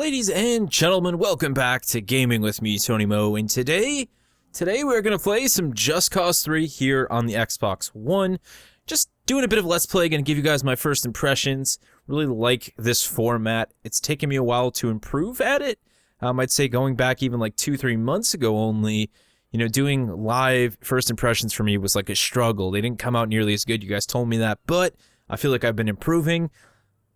Ladies and gentlemen, welcome back to Gaming with me, Tony Mo, and today we're going to play some Just Cause 3 here on the Xbox One. Just doing a bit of Let's Play, going to give you guys my first impressions. Really like this format. It's taken me a while to improve at it. I'd say going back even like 2-3 months ago only, doing live first impressions for me was like a struggle. They didn't come out nearly as good, you guys told me that, but I feel like I've been improving.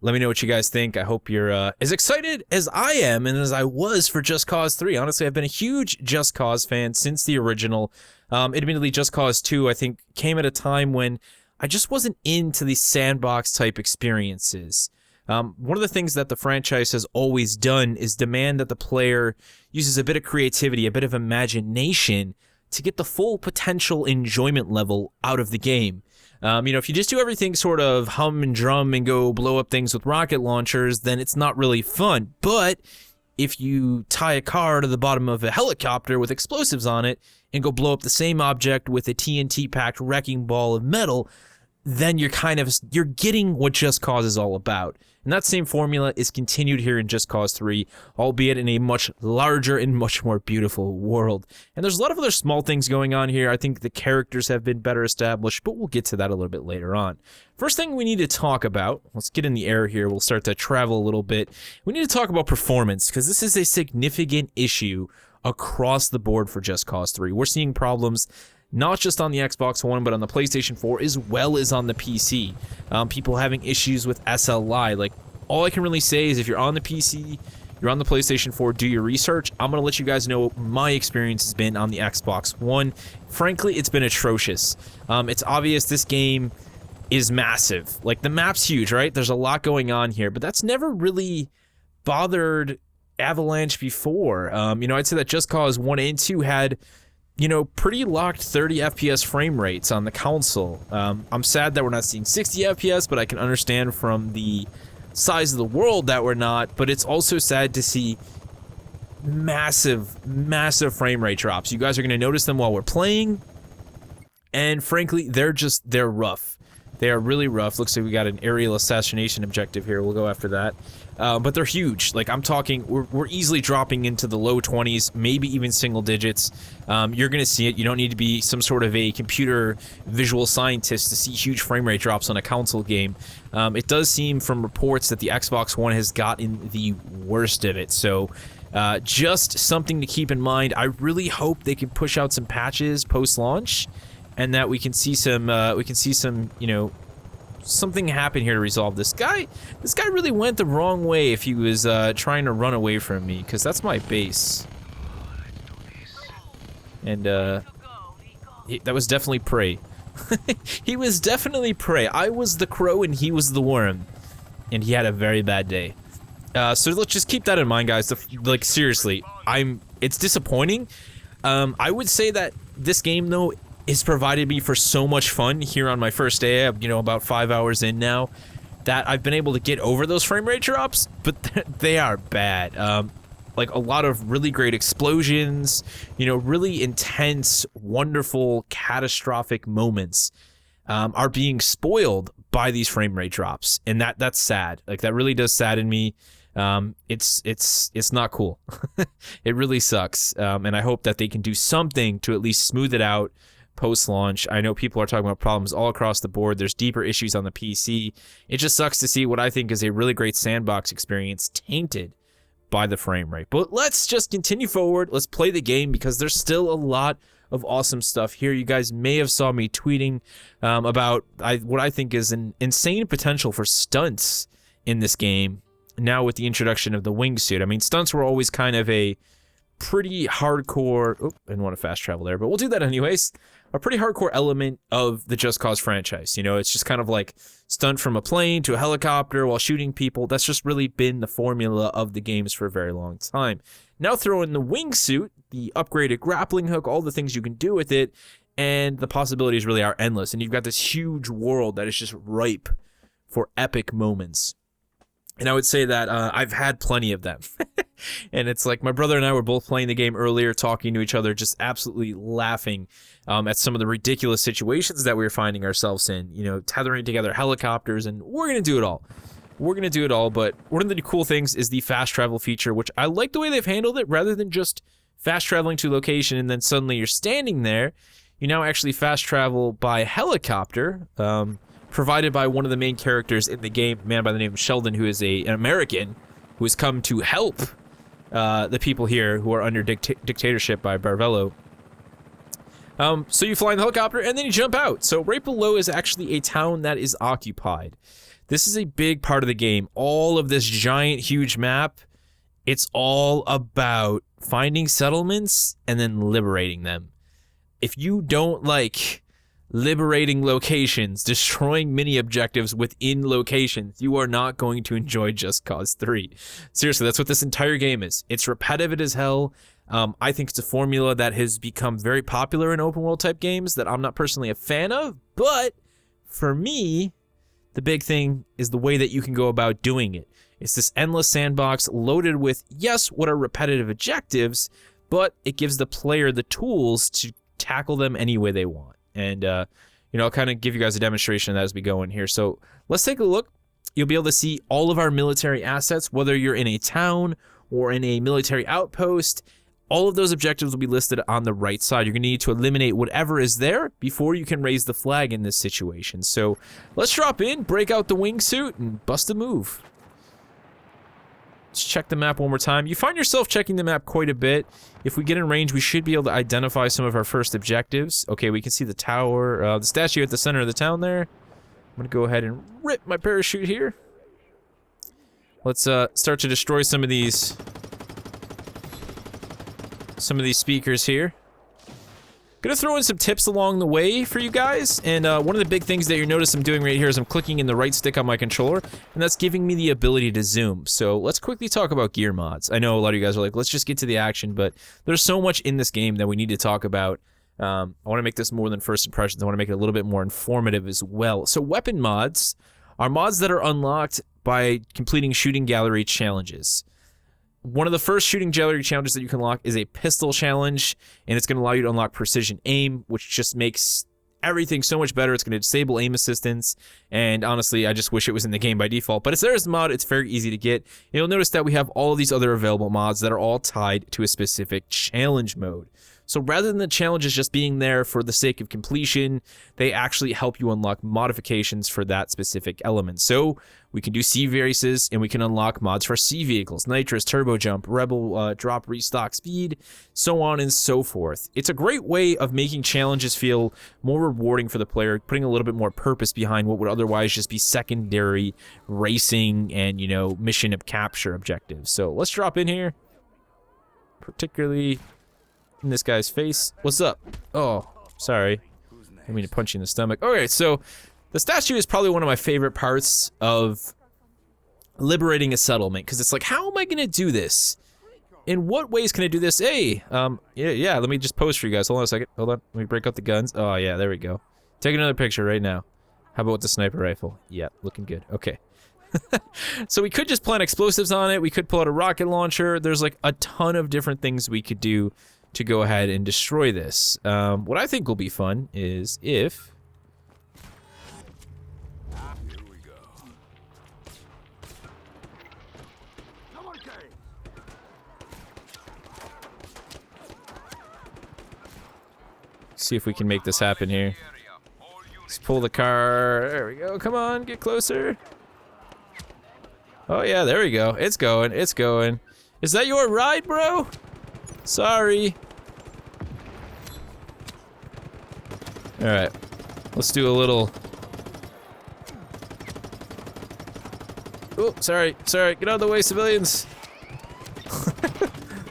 Let me know what you guys think. I hope you're as excited as I am and as I was for Just Cause 3. Honestly, I've been a huge Just Cause fan since the original. Admittedly, Just Cause 2, I think, came at a time when I just wasn't into these sandbox type experiences. One of the things that the franchise has always done is demand that the player uses a bit of creativity, a bit of imagination to get the full potential enjoyment level out of the game. If you just do everything sort of hum and drum and go blow up things with rocket launchers, then it's not really fun. But if you tie a car to the bottom of a helicopter with explosives on it and go blow up the same object with a TNT-packed wrecking ball of metal, then you're getting what Just Cause is all about. And that same formula is continued here in Just Cause 3, albeit in a much larger and much more beautiful world. And there's a lot of other small things going on here. I think the characters have been better established, but we'll get to that a little bit later on. First thing we need to talk about, let's get in the air here, we'll start to travel a little bit. We need to talk about performance, because this is a significant issue across the board for Just Cause 3. We're seeing problems not just on the Xbox One, but on the PlayStation 4, as well as on the PC. People having issues with SLI. Like, all I can really say is if you're on the PC, you're on the PlayStation 4, do your research. I'm going to let you guys know what my experience has been on the Xbox One. Frankly, it's been atrocious. It's obvious this game is massive. Like, the map's huge, right? There's a lot going on here, but that's never really bothered Avalanche before. I'd say that Just Cause 1 and 2 had pretty locked 30 FPS frame rates on the console. I'm sad that we're not seeing 60 FPS, but I can understand from the size of the world that we're not, but it's also sad to see massive frame rate drops. You guys are going to notice them while we're playing, and frankly, they're rough. They are really rough. Looks like we got an aerial assassination objective here. We'll go after that. But they're huge. Like, I'm talking, we're easily dropping into the low 20s, maybe even single digits. You're going to see it. You don't need to be some sort of a computer visual scientist to see huge frame rate drops on a console game. It does seem from reports that the Xbox One has gotten the worst of it. So just something to keep in mind. I really hope they can push out some patches post-launch, and that we can see some, something happen here to resolve this guy. This guy really went the wrong way if he was trying to run away from me, because that's my base. And that was definitely prey. He was definitely prey. I was the crow and he was the worm, and he had a very bad day. So let's just keep that in mind, guys. Like, seriously, it's disappointing. I would say that this game, though, has provided me for so much fun here on my first day. I'm, about 5 hours in now, that I've been able to get over those frame rate drops, but they are bad. Like, a lot of really great explosions, really intense, wonderful, catastrophic moments are being spoiled by these frame rate drops, and that's sad. Like, that really does sadden me. It's not cool. It really sucks, and I hope that they can do something to at least smooth it out post-launch. I know people are talking about problems all across the board. There's deeper issues on the PC. It just sucks to see what I think is a really great sandbox experience tainted by the frame rate. But let's just continue forward. Let's play the game, because there's still a lot of awesome stuff here. You guys may have saw me tweeting about what I think is an insane potential for stunts in this game now with the introduction of the wingsuit. I mean, stunts were always kind of a pretty hardcore, I didn't want to fast travel there, but we'll do that anyways. A pretty hardcore element of the Just Cause franchise. It's just kind of like stunt from a plane to a helicopter while shooting people. That's just really been the formula of the games for a very long time. Now throw in the wingsuit, the upgraded grappling hook, all the things you can do with it, and the possibilities really are endless. And you've got this huge world that is just ripe for epic moments. And I would say that I've had plenty of them. And it's like my brother and I were both playing the game earlier, talking to each other, just absolutely laughing at some of the ridiculous situations that we were finding ourselves in. Tethering together helicopters, and we're going to do it all. We're going to do it all, but one of the cool things is the fast travel feature, which I like the way they've handled it. Rather than just fast traveling to a location and then suddenly you're standing there, you now actually fast travel by helicopter, provided by one of the main characters in the game, a man by the name of Sheldon, who is an American who has come to help the people here who are under dictatorship by Barvello. So you fly in the helicopter and then you jump out. So right below is actually a town that is occupied. This is a big part of the game. All of this giant, huge map, it's all about finding settlements and then liberating them. If you don't like liberating locations, destroying mini objectives within locations, you are not going to enjoy Just Cause 3. Seriously, that's what this entire game is. It's repetitive as hell. I think it's a formula that has become very popular in open world type games that I'm not personally a fan of, but for me, the big thing is the way that you can go about doing it. It's this endless sandbox loaded with, yes, what are repetitive objectives, but it gives the player the tools to tackle them any way they want. And, I'll kind of give you guys a demonstration of that as we go in here. So let's take a look. You'll be able to see all of our military assets, whether you're in a town or in a military outpost. All of those objectives will be listed on the right side. You're going to need to eliminate whatever is there before you can raise the flag in this situation. So let's drop in, break out the wingsuit, and bust a move. Let's check the map one more time. You find yourself checking the map quite a bit. If we get in range, we should be able to identify some of our first objectives. Okay, we can see the tower, the statue at the center of the town there. I'm going to go ahead and rip my parachute here. Let's start to destroy some of these speakers here. Gonna throw in some tips along the way for you guys, and one of the big things that you notice I'm doing right here is I'm clicking in the right stick on my controller, and that's giving me the ability to zoom. So let's quickly talk about gear mods. I know a lot of you guys are like, let's just get to the action, but there's so much in this game that we need to talk about. I want to make this more than first impressions. I want to make it a little bit more informative as well. So weapon mods are mods that are unlocked by completing shooting gallery challenges. One of the first shooting gallery challenges that you can unlock is a pistol challenge, and it's going to allow you to unlock precision aim, which just makes everything so much better. It's going to disable aim assistance, and honestly, I just wish it was in the game by default, but it's there as a mod. It's very easy to get. You'll notice that we have all of these other available mods that are all tied to a specific challenge mode. So rather than the challenges just being there for the sake of completion, they actually help you unlock modifications for that specific element. So we can do sea races, and we can unlock mods for sea vehicles, nitrous, turbo jump, rebel drop restock speed, so on and so forth. It's a great way of making challenges feel more rewarding for the player, putting a little bit more purpose behind what would otherwise just be secondary racing and, mission of capture objectives. So let's drop in here, particularly in this guy's face. What's up? Oh, sorry. I didn't mean to punch you in the stomach. Okay, so the statue is probably one of my favorite parts of liberating a settlement, because it's like, how am I going to do this? In what ways can I do this? Hey, yeah, let me just pose for you guys. Hold on a second. Hold on. Let me break out the guns. Oh, yeah, there we go. Take another picture right now. How about with the sniper rifle? Yeah, looking good. Okay. So we could just plant explosives on it. We could pull out a rocket launcher. There's like a ton of different things we could do to go ahead and destroy this. What I think will be fun is if... Here we go. Come on, Kay. See if we can make this happen here. Let's pull the car. There we go. Come on, get closer. Oh yeah, there we go. It's going. It's going. Is that your ride, bro? Sorry. Alright. Let's do a little... Oh, sorry. Sorry. Get out of the way, civilians.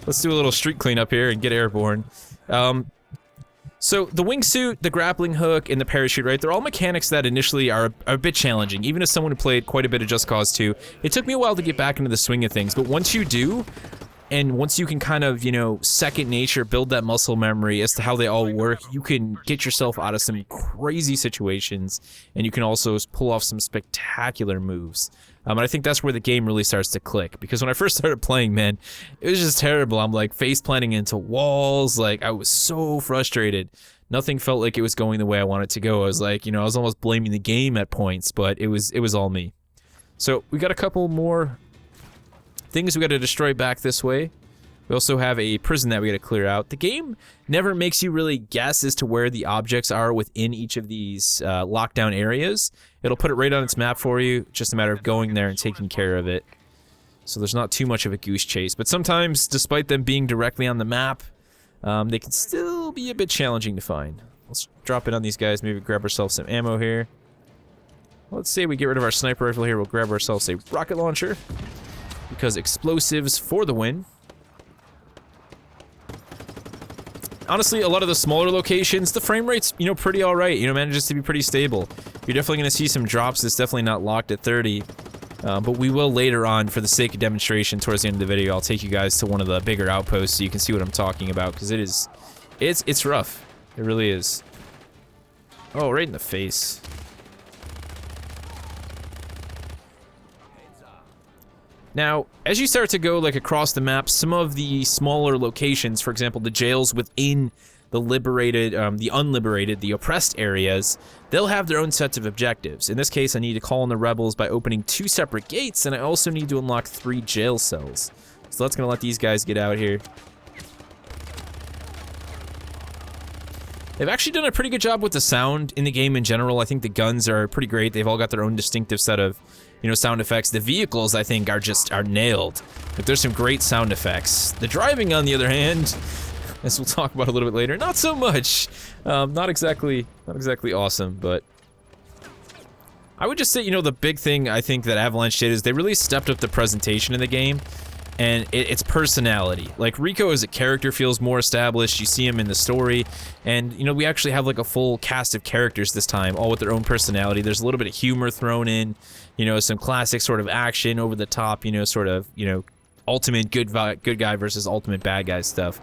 Let's do a little street cleanup here and get airborne. So the wingsuit, the grappling hook, and the parachute, right? They're all mechanics that initially are a bit challenging. Even as someone who played quite a bit of Just Cause 2, it took me a while to get back into the swing of things. But once you do, and once you can kind of, second nature, build that muscle memory as to how they all work, you can get yourself out of some crazy situations, and you can also pull off some spectacular moves. And I think that's where the game really starts to click, because when I first started playing, man, it was just terrible. I'm like face planting into walls, like I was so frustrated. Nothing felt like it was going the way I wanted to go. I was like, I was almost blaming the game at points, but it was all me. So we got a couple more things we got to destroy back this way. We also have a prison that we got to clear out. The game never makes you really guess as to where the objects are within each of these lockdown areas. It'll put it right on its map for you. Just a matter of going there and taking care of it. So there's not too much of a goose chase. But sometimes, despite them being directly on the map, they can still be a bit challenging to find. Let's drop in on these guys. Maybe grab ourselves some ammo here. Let's say we get rid of our sniper rifle here. We'll grab ourselves a rocket launcher. Because explosives for the win. Honestly, a lot of the smaller locations, the frame rate's, you know, pretty alright. You know, manages to be pretty stable. You're definitely going to see some drops. It's definitely not locked at 30. But we will later on, for the sake of demonstration, towards the end of the video, I'll take you guys to one of the bigger outposts so you can see what I'm talking about. Because it's rough. It really is. Oh, right in the face. Now, as you start to go like across the map, some of the smaller locations, for example, the jails within the liberated, the unliberated, the oppressed areas, they'll have their own sets of objectives. In this case, I need to call in the rebels by opening 2 separate gates, and I also need to unlock 3 jail cells. So that's gonna let these guys get out here. They've actually done a pretty good job with the sound in the game in general. I think the guns are pretty great. They've all got their own distinctive set of, you know, sound effects. The vehicles, I think, are nailed. Like, there's some great sound effects. The driving, on the other hand, as we'll talk about a little bit later, not so much. Not exactly awesome, but I would just say, you know, the big thing I think that Avalanche did is they really stepped up the presentation in the game. And its personality. Like, Rico as a character feels more established. You see him in the story. And, you know, we actually have, like, a full cast of characters this time, all with their own personality. There's a little bit of humor thrown in. You know, some classic sort of action, over the top, you know, sort of, you know, ultimate good guy versus ultimate bad guy stuff.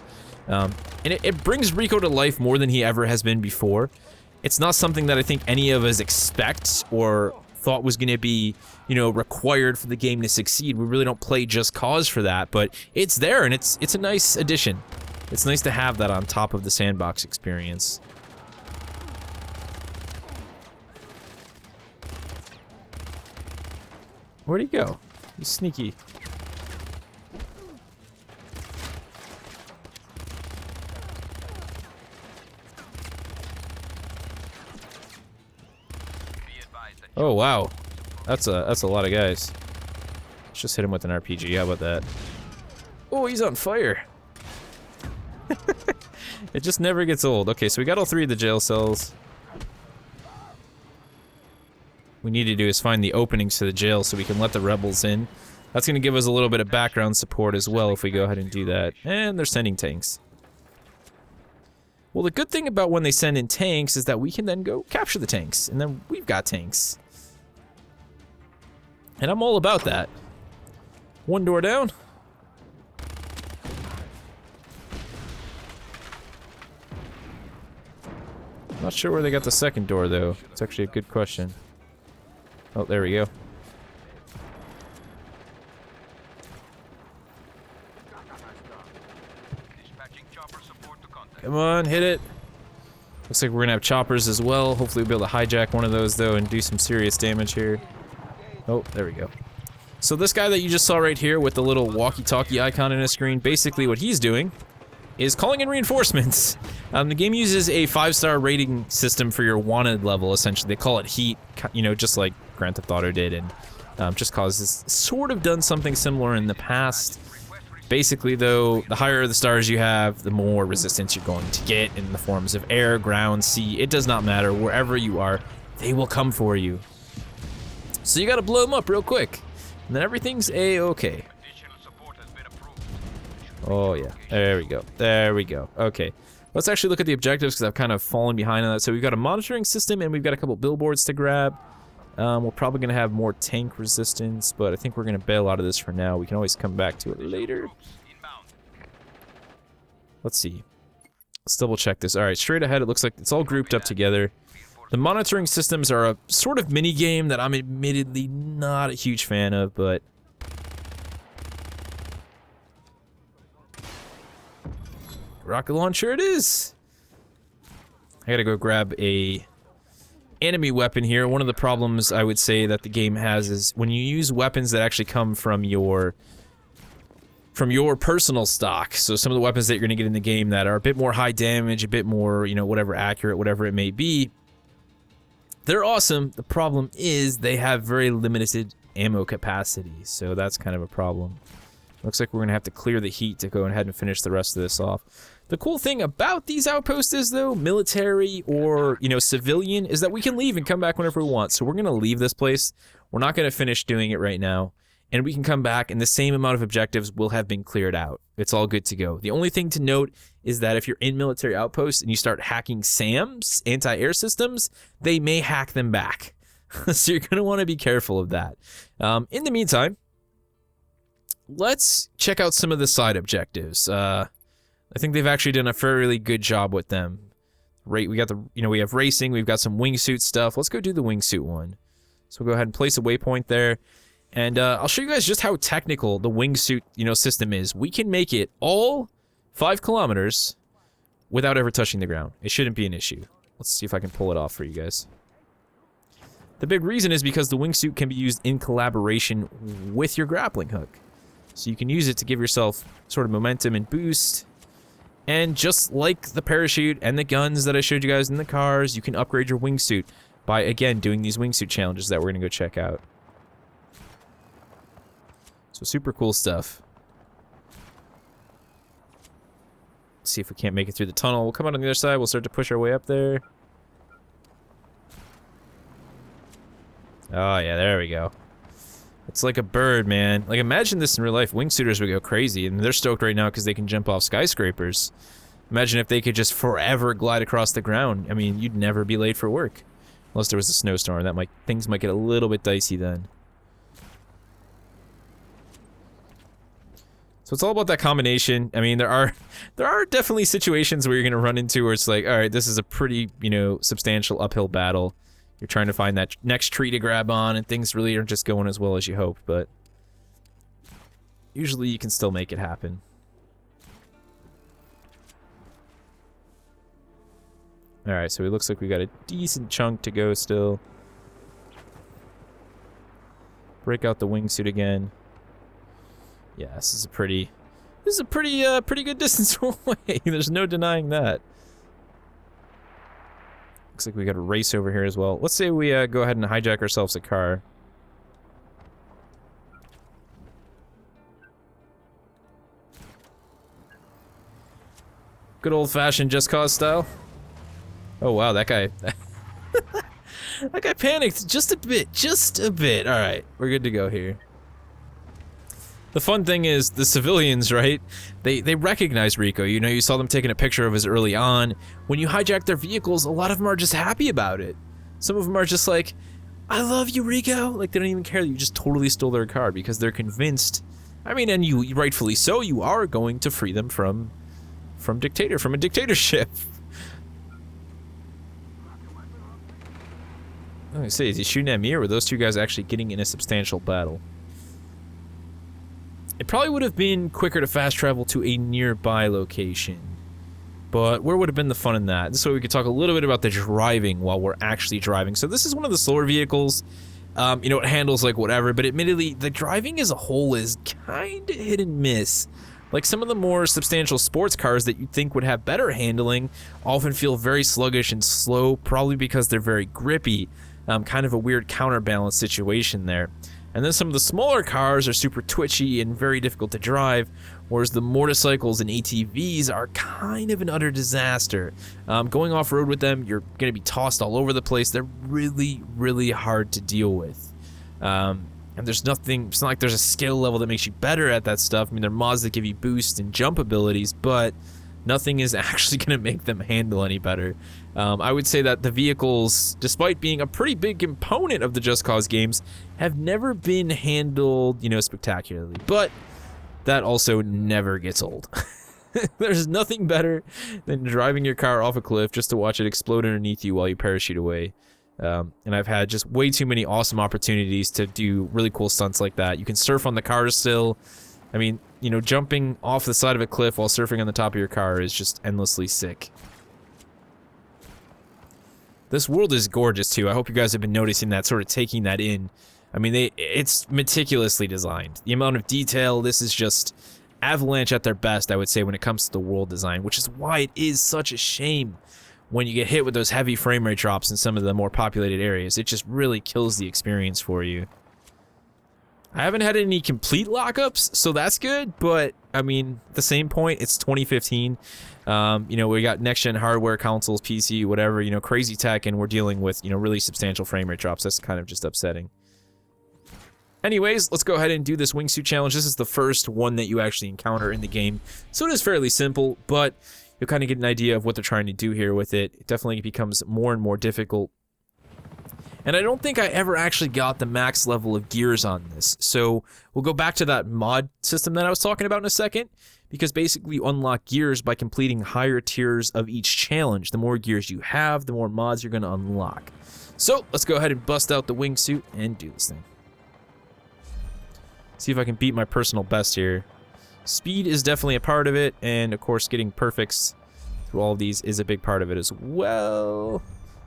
And it brings Rico to life more than he ever has been before. It's not something that I think any of us expect or thought was going to be, you know, required for the game to succeed. We really don't play Just Cause for that, but it's there, and it's a nice addition. It's nice to have that on top of the sandbox experience. Where'd he go? He's sneaky. Oh wow, that's a lot of guys. Let's just hit him with an RPG. How about that? Oh, he's on fire. It just never gets old. Okay, so we got all 3 of the jail cells. What we need to do is find the openings to the jail so we can let the rebels in. That's going to give us a little bit of background support as well if we go ahead and do that. And they're sending tanks. Well, the good thing about when they send in tanks is that we can then go capture the tanks, and then we've got tanks. And I'm all about that. 1 door down. Not sure where they got the second door, though. It's actually a good question. Oh, there we go. Come on, hit it. Looks like we're gonna have choppers as well. Hopefully we'll be able to hijack one of those, though, and do some serious damage here. Oh, there we go. So this guy that you just saw right here with the little walkie-talkie icon in his screen, basically what he's doing is calling in reinforcements. The game uses a 5-star rating system for your wanted level, essentially. They call it heat, you know, just like Grand Theft Auto did, and Just Cause has sort of done something similar in the past. Basically, though, the higher the stars you have, the more resistance you're going to get in the forms of air, ground, sea. It does not matter. Wherever you are, they will come for you. So you gotta blow them up real quick, and then everything's a-okay. Oh yeah, there we go, there we go. Okay, let's actually look at the objectives because I've kind of fallen behind on that. So we've got a monitoring system and we've got a couple billboards to grab. We're probably gonna have more tank resistance, but I think we're gonna bail out of this for now. We can always come back to it later. Let's see. Let's double check this. All right, straight ahead, it looks like it's all grouped up together. The monitoring systems are a sort of mini game that I'm admittedly not a huge fan of, but rocket launcher it is. I gotta go grab a enemy weapon here. One of the problems I would say that the game has is when you use weapons that actually come from your personal stock. So some of the weapons that you're going to get in the game that are a bit more high damage, a bit more, you know, whatever, accurate, whatever it may be. They're awesome. The problem is they have very limited ammo capacity. So that's kind of a problem. Looks like we're going to have to clear the heat to go ahead and finish the rest of this off. The cool thing about these outposts is, though, military or, you know, civilian, is that we can leave and come back whenever we want. So we're going to leave this place. We're not going to finish doing it right now. And we can come back and the same amount of objectives will have been cleared out. It's all good to go. The only thing to note is that if you're in military outposts and you start hacking SAMs, anti-air systems, they may hack them back. So you're going to want to be careful of that. In the meantime, let's check out some of the side objectives. I think they've actually done a fairly good job with them. Right, we got the, you know, we have racing, we've got some wingsuit stuff. Let's go do the wingsuit one. So we'll go ahead and place a waypoint there. And I'll show you guys just how technical the wingsuit, you know, system is. We can make it all 5 kilometers without ever touching the ground. It shouldn't be an issue. Let's see if I can pull it off for you guys. The big reason is because the wingsuit can be used in collaboration with your grappling hook. So you can use it to give yourself sort of momentum and boost. And just like the parachute and the guns that I showed you guys in the cars, you can upgrade your wingsuit by, again, doing these wingsuit challenges that we're going to go check out. So super cool stuff. Let's see if we can't make it through the tunnel. We'll come out on the other side. We'll start to push our way up there. Oh, yeah, there we go. It's like a bird, man. Like, imagine this in real life. Wingsuiters would go crazy, and they're stoked right now because they can jump off skyscrapers. Imagine if they could just forever glide across the ground. I mean, you'd never be late for work. Unless there was a snowstorm. Things might get a little bit dicey then. So it's all about that combination. I mean, there are definitely situations where you're going to run into where it's like, all right, this is a pretty, you know, substantial uphill battle. You're trying to find that next tree to grab on, and things really aren't just going as well as you hope, but usually you can still make it happen. All right, so it looks like we got a decent chunk to go still. Break out the wingsuit again. Yeah, this is a pretty good distance away. There's no denying that. Looks like we got a race over here as well. Let's say we go ahead and hijack ourselves a car. Good old-fashioned Just Cause style. Oh wow, that guy... that guy panicked just a bit. All right, we're good to go here. The fun thing is, the civilians, right? They recognize Rico. You know, you saw them taking a picture of us early on. When you hijack their vehicles, a lot of them are just happy about it. Some of them are just like, I love you, Rico. Like, they don't even care that you just totally stole their car because they're convinced. I mean, and you rightfully so, you are going to free them from a dictatorship. Let me see, is he shooting at me, or were those two guys actually getting in a substantial battle? It probably would have been quicker to fast travel to a nearby location. But where would have been the fun in that? This way we could talk a little bit about the driving while we're actually driving. So this is one of the slower vehicles. You know, it handles like whatever, but admittedly, the driving as a whole is kind of hit and miss. Like some of the more substantial sports cars that you'd think would have better handling often feel very sluggish and slow, probably because they're very grippy. Kind of a weird counterbalance situation there. And then some of the smaller cars are super twitchy and very difficult to drive, whereas the motorcycles and ATVs are kind of an utter disaster. Going off-road with them, you're going to be tossed all over the place. They're really, really hard to deal with. And there's nothing, it's not like there's a skill level that makes you better at that stuff. I mean, there are mods that give you boost and jump abilities, but nothing is actually going to make them handle any better. I would say that the vehicles, despite being a pretty big component of the Just Cause games, have never been handled, you know, spectacularly. But that also never gets old. There's nothing better than driving your car off a cliff just to watch it explode underneath you while you parachute away. And I've had just way too many awesome opportunities to do really cool stunts like that. You can surf on the car still. I mean, you know, jumping off the side of a cliff while surfing on the top of your car is just endlessly sick. This world is gorgeous too. I hope you guys have been noticing that, sort of taking that in. I mean, it's meticulously designed. The amount of detail, this is just Avalanche at their best, I would say, when it comes to the world design, which is why it is such a shame when you get hit with those heavy frame rate drops in some of the more populated areas. It just really kills the experience for you. I haven't had any complete lockups, so that's good, but, I mean, at the same point, it's 2015. You know, we got next-gen hardware, consoles, PC, whatever, you know, crazy tech, and we're dealing with, you know, really substantial frame rate drops. That's kind of just upsetting. Anyways, let's go ahead and do this wingsuit challenge. This is the first one that you actually encounter in the game, so it is fairly simple, but you'll kind of get an idea of what they're trying to do here with it. It definitely becomes more and more difficult. And I don't think I ever actually got the max level of gears on this. So we'll go back to that mod system that I was talking about in a second, because basically you unlock gears by completing higher tiers of each challenge. The more gears you have, the more mods you're going to unlock. So let's go ahead and bust out the wingsuit and do this thing. See if I can beat my personal best here. Speed is definitely a part of it, and of course getting perfects through all of these is a big part of it as well.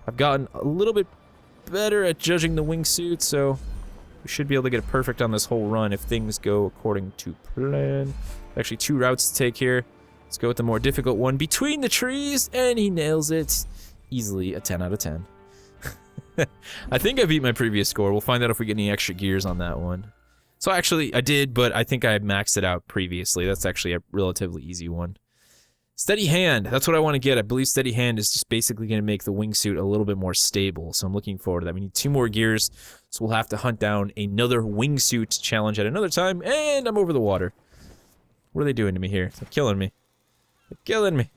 I've gotten a little bit better at judging the wingsuit, so we should be able to get a perfect on this whole run if things go according to plan. Actually, 2 routes to take here. Let's go with the more difficult one, between the trees, and he nails it. Easily a 10 out of 10. I think I beat my previous score. We'll find out if we get any extra gears on that one. So actually, I did, but I think I maxed it out previously. That's actually a relatively easy one. Steady hand, that's what I want to get. I believe steady hand is just basically going to make the wingsuit a little bit more stable, so I'm looking forward to that. We need 2 more gears, so we'll have to hunt down another wingsuit challenge at another time, and I'm over the water. What are they doing to me here? They're killing me. They're killing me.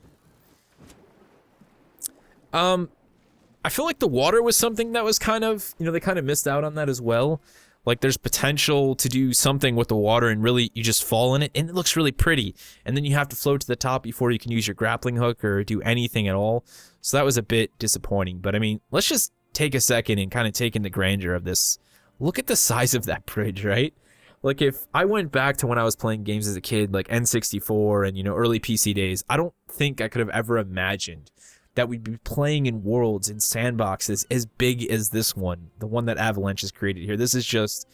I feel like the water was something that was kind of, you know, they kind of missed out on that as well. Like, there's potential to do something with the water and really you just fall in it and it looks really pretty. And then you have to float to the top before you can use your grappling hook or do anything at all. So that was a bit disappointing. But I mean, let's just take a second and kind of take in the grandeur of this. Look at the size of that bridge, right? Like, if I went back to when I was playing games as a kid, like N64 and, you know, early PC days, I don't think I could have ever imagined that we'd be playing in worlds and sandboxes as big as this one, the one that Avalanche has created here. This is just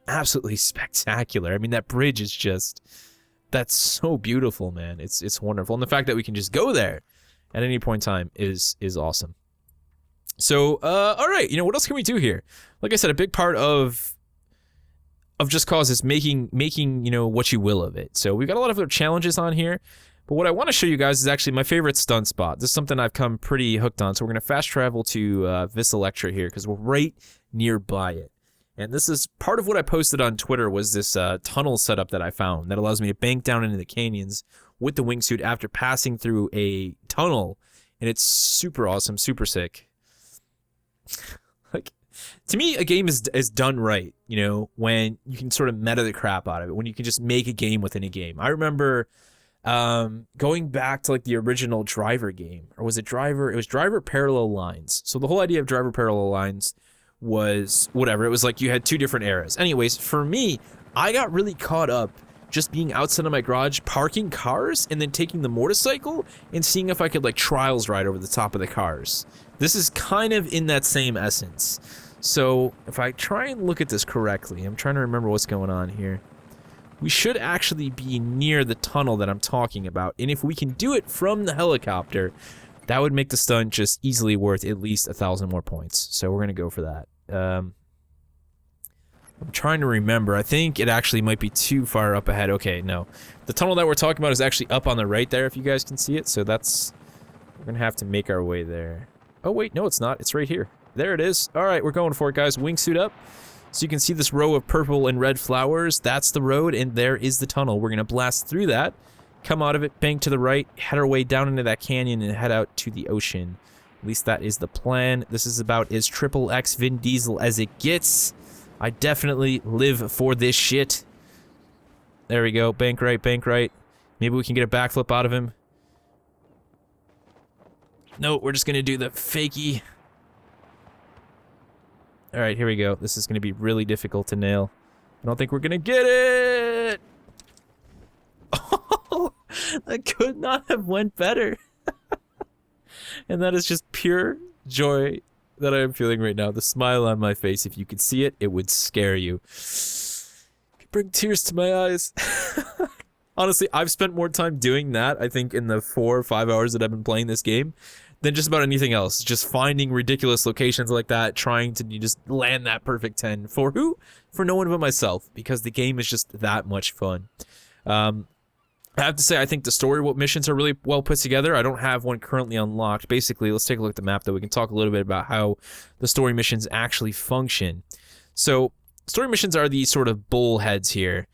absolutely spectacular. I mean, that bridge is just, that's so beautiful, man. It's wonderful. And the fact that we can just go there at any point in time is awesome. So, all right, you know, what else can we do here? Like I said, a big part of Just Cause is making, you know, what you will of it. So we've got a lot of other challenges on here. But what I want to show you guys is actually my favorite stunt spot. This is something I've come pretty hooked on. So we're going to fast travel to Vis Electra here because we're right nearby it. And this is part of what I posted on Twitter was this tunnel setup that I found that allows me to bank down into the canyons with the wingsuit after passing through a tunnel. And it's super awesome, super sick. Like, to me, a game is done right, you know, when you can sort of meta the crap out of it, when you can just make a game within a game. I remember going back to like the original Driver game, or was it Driver? It was Driver Parallel Lines. So the whole idea of Driver Parallel Lines was whatever. It was like you had 2 different eras. Anyways, for me, I got really caught up just being outside of my garage, parking cars, and then taking the motorcycle and seeing if I could like trials ride over the top of the cars. This is kind of in that same essence. So if I try and look at this correctly, I'm trying to remember what's going on here. We should actually be near the tunnel that I'm talking about. And if we can do it from the helicopter, that would make the stunt just easily worth at least 1,000 more points. So we're going to go for that. I'm trying to remember. I think it actually might be too far up ahead. Okay, no. The tunnel that we're talking about is actually up on the right there, if you guys can see it. So that's... we're going to have to make our way there. Oh, wait, no, it's not. It's right here. There it is. All right, we're going for it, guys. Wingsuit up. So you can see this row of purple and red flowers. That's the road, and there is the tunnel. We're going to blast through that, come out of it, bank to the right, head our way down into that canyon, and head out to the ocean. At least that is the plan. This is about as XXX Vin Diesel as it gets. I definitely live for this shit. There we go. Bank right, bank right. Maybe we can get a backflip out of him. No, we're just going to do the fakey. Alright, here we go. This is going to be really difficult to nail. I don't think we're going to get it! Oh, that could not have went better. And that is just pure joy that I am feeling right now. The smile on my face, if you could see it, it would scare you. Could bring tears to my eyes. Honestly, I've spent more time doing that, I think, in the 4 or 5 hours that I've been playing this game than just about anything else. Just finding ridiculous locations like that, trying to just land that perfect 10. For who? For no one but myself, because the game is just that much fun. I have to say, I think the story missions are really well put together. I don't have one currently unlocked. Basically, let's take a look at the map, though. We can talk a little bit about how the story missions actually function. So, story missions are these sort of bullheads here.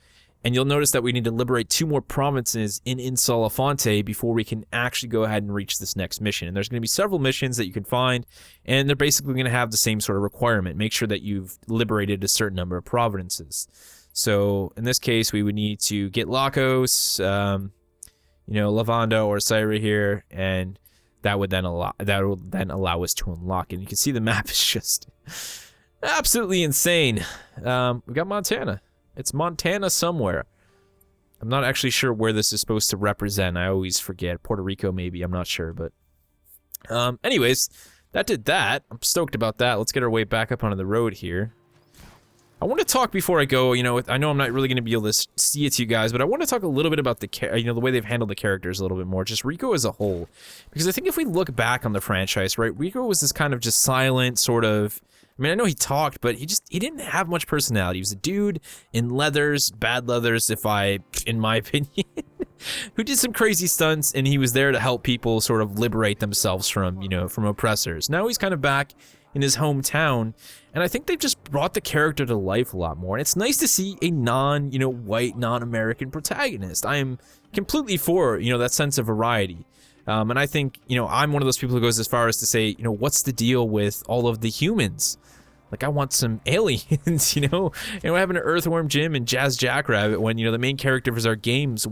And you'll notice that we need to liberate 2 more provinces in Insolafante before we can actually go ahead and reach this next mission. And there's going to be several missions that you can find, and they're basically going to have the same sort of requirement. Make sure that you've liberated a certain number of provinces. So in this case, we would need to get Lacos, Lavanda or Syra here, and that would then allow us to unlock it. And you can see the map is just absolutely insane. We got Montana. It's Montana somewhere. I'm not actually sure where this is supposed to represent. I always forget. Puerto Rico, maybe. I'm not sure, but anyways, that did that. I'm stoked about that. Let's get our way back up onto the road here. I want to talk before I go, I know I'm not really going to be able to see it to you guys, but I want to talk a little bit about the way they've handled the characters a little bit more, just Rico as a whole. Because I think if we look back on the franchise, right, Rico was this kind of just silent sort of, I mean, I know he talked, but he didn't have much personality. He was a dude in leathers, bad leathers, in my opinion, who did some crazy stunts, and he was there to help people sort of liberate themselves from, from oppressors. Now he's kind of back in his hometown, and I think they've just brought the character to life a lot more. And it's nice to see a white, non-American protagonist. I am completely for, that sense of variety. And I think, I'm one of those people who goes as far as to say, what's the deal with all of the humans? Like, I want some aliens, having an Earthworm Jim and Jazz Jackrabbit when, the main characters of our games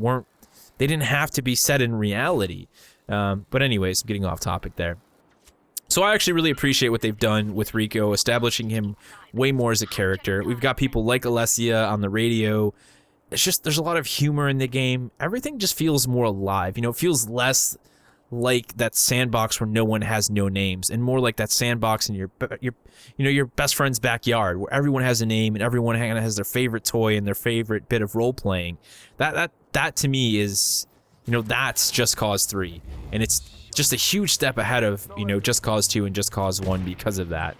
they didn't have to be set in reality. But anyways, I'm getting off topic there. So I actually really appreciate what they've done with Rico, establishing him way more as a character. We've got people like Alessia on the radio. It's just, there's a lot of humor in the game. Everything just feels more alive. It feels less like that sandbox where no one has no names, and more like that sandbox in your best friend's backyard, where everyone has a name and everyone has their favorite toy and their favorite bit of role playing. That to me is, that's Just Cause 3, and it's just a huge step ahead of, Just Cause 2 and Just Cause 1 because of that.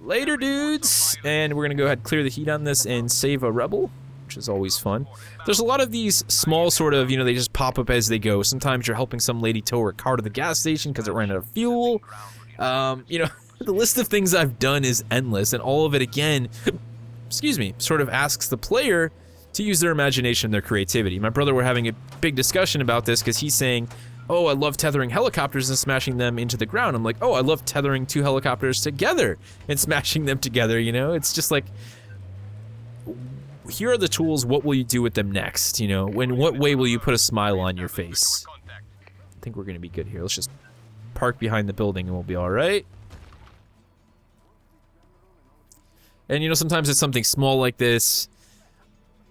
Later, dudes! And we're gonna go ahead and clear the heat on this and save a rebel, which is always fun. There's a lot of these small sort of, they just pop up as they go. Sometimes you're helping some lady tow her car to the gas station because it ran out of fuel. The list of things I've done is endless, and all of it, again, excuse me, sort of asks the player to use their imagination and their creativity. My brother were having a big discussion about this because he's saying, oh, I love tethering helicopters and smashing them into the ground. I'm like, oh, I love tethering 2 helicopters together and smashing them together, It's just like, here are the tools, what will you do with them next, In what way will you put a smile on your face? I think we're going to be good here. Let's just park behind the building and we'll be alright. And, sometimes it's something small like this.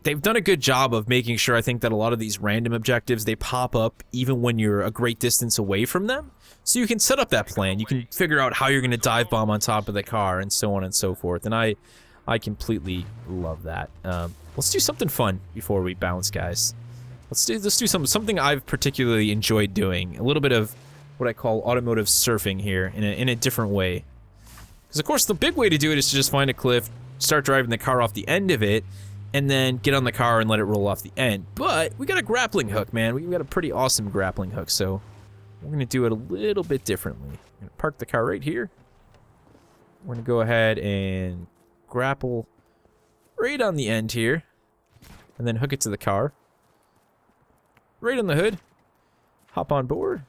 They've done a good job of making sure, I think, that a lot of these random objectives, they pop up even when you're a great distance away from them. So you can set up that plan. You can figure out how you're going to dive bomb on top of the car and so on and so forth. And I completely love that. Let's do something fun before we bounce, guys. Let's do something I've particularly enjoyed doing. A little bit of what I call automotive surfing here in a different way. Because, of course, the big way to do it is to just find a cliff, start driving the car off the end of it, and then get on the car and let it roll off the end. But we got a grappling hook, man. We got a pretty awesome grappling hook, so we're going to do it a little bit differently. I'm going to park the car right here. We're going to go ahead and grapple right on the end here, and then hook it to the car. Right on the hood. Hop on board.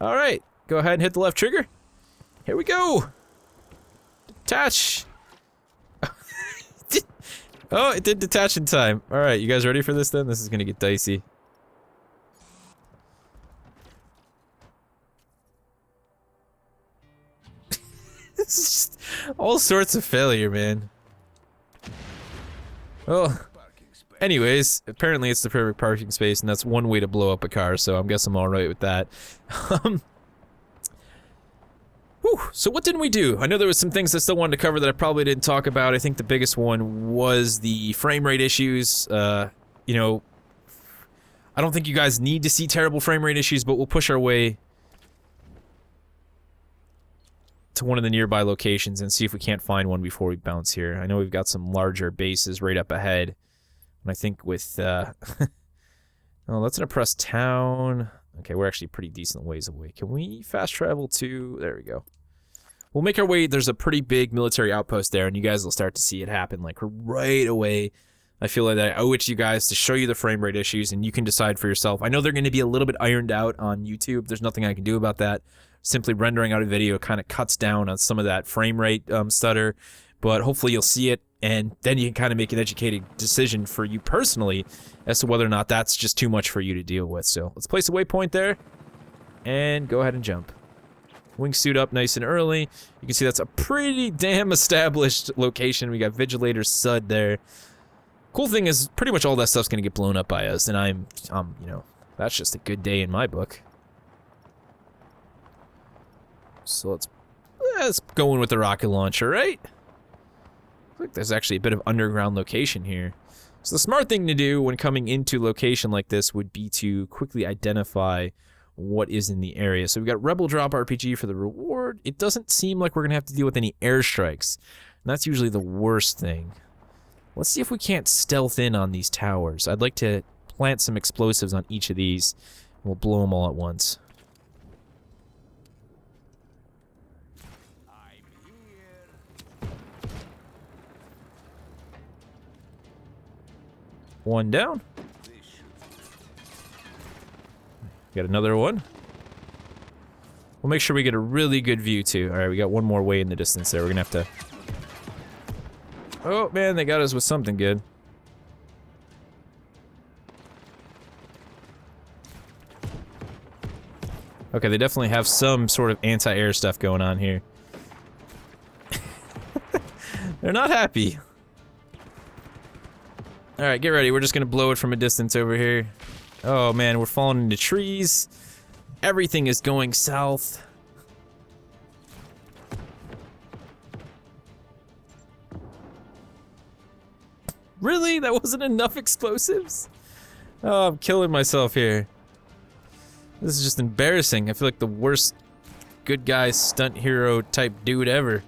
Alright, go ahead and hit the left trigger. Here we go! Detach! Oh, it did detach in time. Alright, you guys ready for this then? This is gonna get dicey. This is just all sorts of failure, man. Oh, Anyways, apparently it's the perfect parking space, and that's one way to blow up a car, so I guess I'm alright with that. Whew, so what didn't we do? I know there was some things I still wanted to cover that I probably didn't talk about. I think the biggest one was the frame rate issues. You know, I don't think you guys need to see terrible frame rate issues, but we'll push our way to one of the nearby locations and see if we can't find one before we bounce here. I know we've got some larger bases right up ahead. And I think with, oh, that's an oppressed town. Okay, we're actually pretty decent ways away. Can we fast travel to, there we go. We'll make our way, there's a pretty big military outpost there, and you guys will start to see it happen, like, right away. I feel like I owe it to you guys to show you the frame rate issues, and you can decide for yourself. I know they're going to be a little bit ironed out on YouTube. There's nothing I can do about that. Simply rendering out a video kind of cuts down on some of that frame rate stutter, but hopefully you'll see it, and then you can kind of make an educated decision for you personally as to whether or not that's just too much for you to deal with. So let's place a waypoint there, and go ahead and jump. Wingsuit up nice and early. You can see that's a pretty damn established location. We got Vigilator Sud there. Cool thing is, pretty much all that stuff's gonna get blown up by us, and I'm, you know, that's just a good day in my book. So let's go in with the rocket launcher, right? Look, there's actually a bit of underground location here. So the smart thing to do when coming into location like this would be to quickly identify what is in the area. So we've got Rebel Drop RPG for the reward. It doesn't seem like we're gonna have to deal with any airstrikes, and that's usually the worst thing. Let's see if we can't stealth in on these towers. I'd like to plant some explosives on each of these. We'll blow them all at once. One down. Got another one. We'll make sure we get a really good view too. Alright, we got one more way in the distance there. We're gonna have to... Oh man, they got us with something good. Okay, they definitely have some sort of anti-air stuff going on here. They're not happy. Alright, get ready. We're just gonna blow it from a distance over here. Oh man, we're falling into trees. Everything is going south. Really? That wasn't enough explosives? Oh, I'm killing myself here. This is just embarrassing. I feel like the worst good guy stunt hero type dude ever.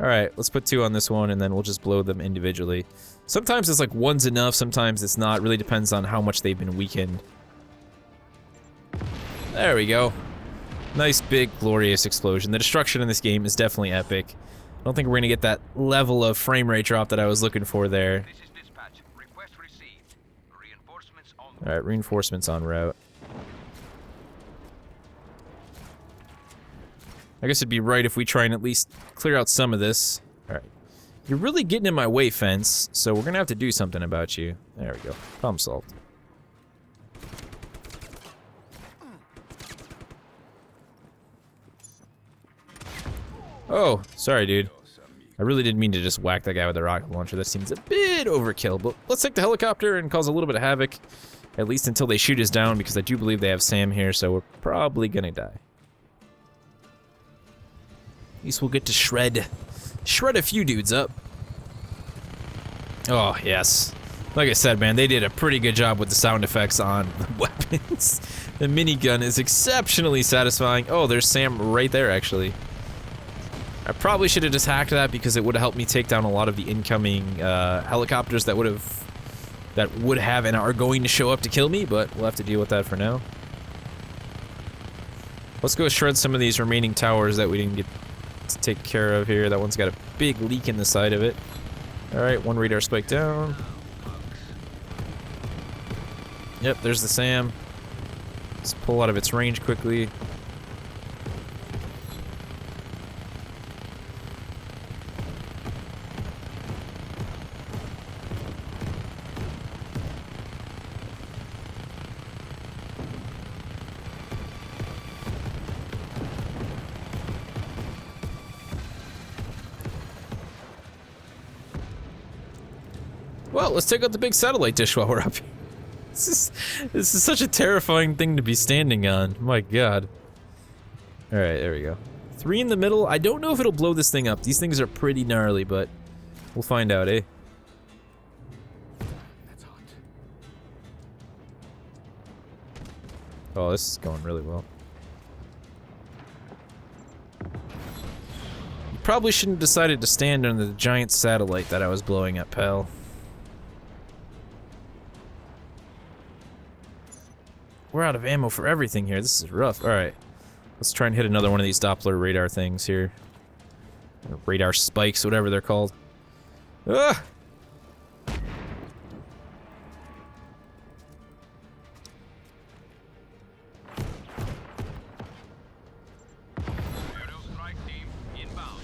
Alright, let's put 2 on this one and then we'll just blow them individually. Sometimes it's like 1's enough, sometimes it's not. It really depends on how much they've been weakened. There we go. Nice, big, glorious explosion. The destruction in this game is definitely epic. I don't think we're gonna get that level of frame rate drop that I was looking for there. This is dispatch. Request received. Reinforcements on. Alright, reinforcements en route. I guess it'd be right if we try and at least clear out some of this. Alright. You're really getting in my way, fence, so we're gonna have to do something about you. There we go. Problem solved. Oh, sorry, dude. I really didn't mean to just whack that guy with a rocket launcher. That seems a bit overkill, but let's take the helicopter and cause a little bit of havoc, at least until they shoot us down, because I do believe they have Sam here, so we're probably gonna die. At least we'll get to shred a few dudes up. Oh, yes. Like I said, man, they did a pretty good job with the sound effects on the weapons. The minigun is exceptionally satisfying. Oh, there's Sam right there, actually. I probably should have just hacked that because it would have helped me take down a lot of the incoming helicopters that would have and are going to show up to kill me, but we'll have to deal with that for now. Let's go shred some of these remaining towers that we didn't get to take care of here. That one's got a big leak in the side of it. Alright, one radar spike down. Yep, there's the SAM. Let's pull out of its range quickly. Well, let's take out the big satellite dish while we're up here. This is such a terrifying thing to be standing on. My god. Alright, there we go. 3 in the middle. I don't know if it'll blow this thing up. These things are pretty gnarly, but we'll find out, eh? That's hot. Oh, this is going really well. You probably shouldn't have decided to stand under the giant satellite that I was blowing up, pal. We're out of ammo for everything here. This is rough. Alright. Let's try and hit another one of these Doppler radar things here. Or radar spikes, whatever they're called. Ah! Aerial strike team inbound.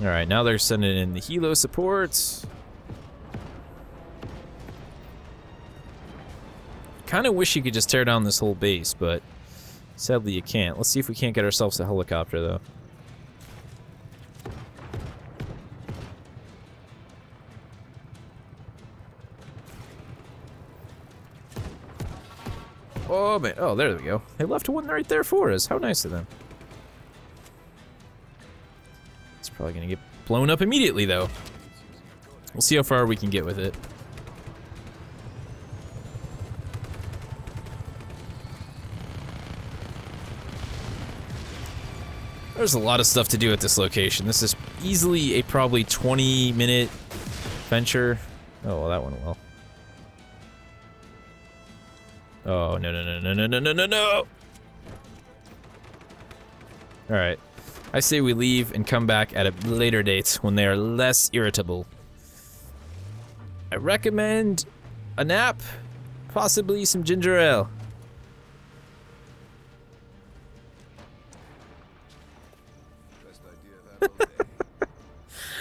Alright, now they're sending in the helo supports. Kinda wish you could just tear down this whole base, but sadly you can't. Let's see if we can't get ourselves a helicopter, though. Oh, man. Oh, there we go. They left one right there for us. How nice of them. It's probably gonna get blown up immediately, though. We'll see how far we can get with it. There's a lot of stuff to do at this location. This is easily a probably 20-minute venture. Oh, well, that went well. Oh, no, no, no, no, no, no, no, no, no! Alright. I say we leave and come back at a later date when they are less irritable. I recommend a nap, possibly some ginger ale.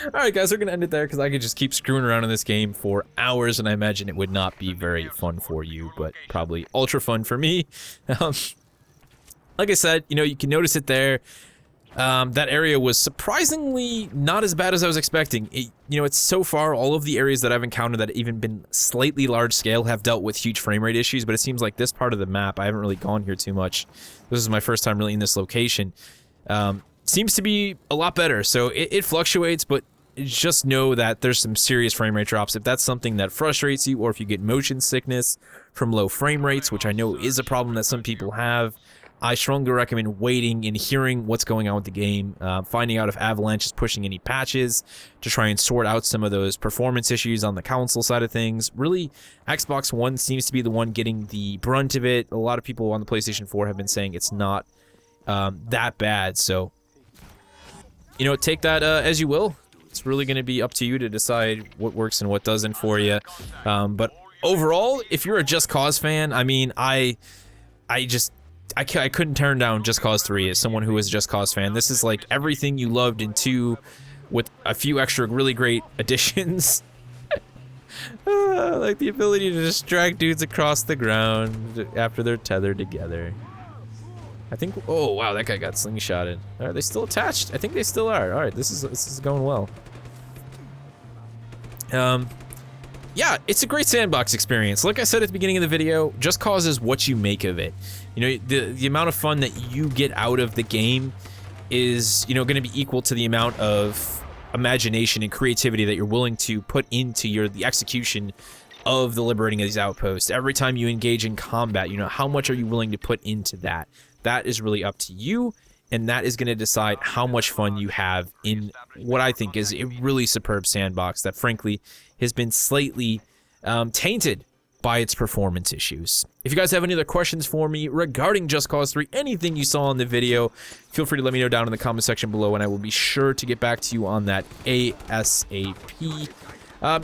Alright guys, we're gonna end it there because I could just keep screwing around in this game for hours and I imagine it would not be very fun for you, but probably ultra fun for me. Like I said, you know, you can notice it there. That area was surprisingly not as bad as I was expecting. You know, it's so far all of the areas that I've encountered that have even been slightly large scale have dealt with huge frame rate issues, but it seems like this part of the map, I haven't really gone here too much. This is my first time really in this location. Seems to be a lot better, so it fluctuates, but just know that there's some serious frame rate drops. If that's something that frustrates you, or if you get motion sickness from low frame rates, which I know is a problem that some people have, I strongly recommend waiting and hearing what's going on with the game, finding out if Avalanche is pushing any patches to try and sort out some of those performance issues on the console side of things. Really, Xbox One seems to be the one getting the brunt of it. A lot of people on the PlayStation 4 have been saying it's not that bad, so you know, take that as you will. It's really going to be up to you to decide what works and what doesn't for you. But overall, if you're a Just Cause fan, I mean, I couldn't turn down Just Cause 3 as someone who is a Just Cause fan. This is like everything you loved in 2 with a few extra really great additions. Like the ability to just drag dudes across the ground after they're tethered together. I think, oh wow, that guy got slingshotted. Are they still attached? I think they still are. Alright, this is going well. Yeah, it's a great sandbox experience. Like I said at the beginning of the video, Just Cause is what you make of it. You know, the amount of fun that you get out of the game is, you know, going to be equal to the amount of imagination and creativity that you're willing to put into the execution of the liberating of these outposts. Every time you engage in combat, you know, how much are you willing to put into that? That is really up to you, and that is going to decide how much fun you have in what I think is a really superb sandbox that, frankly, has been slightly tainted by its performance issues. If you guys have any other questions for me regarding Just Cause 3, anything you saw in the video, feel free to let me know down in the comment section below, and I will be sure to get back to you on that ASAP.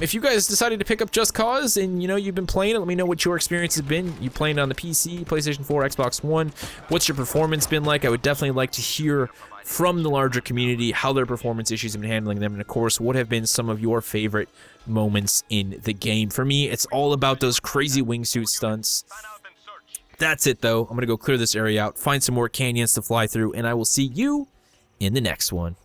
If you guys decided to pick up Just Cause and, you know, you've been playing it, let me know what your experience has been. You playing it on the PC, PlayStation 4, Xbox One. What's your performance been like? I would definitely like to hear from the larger community how their performance issues have been handling them. And, of course, what have been some of your favorite moments in the game? For me, it's all about those crazy wingsuit stunts. That's it, though. I'm going to go clear this area out, find some more canyons to fly through, and I will see you in the next one.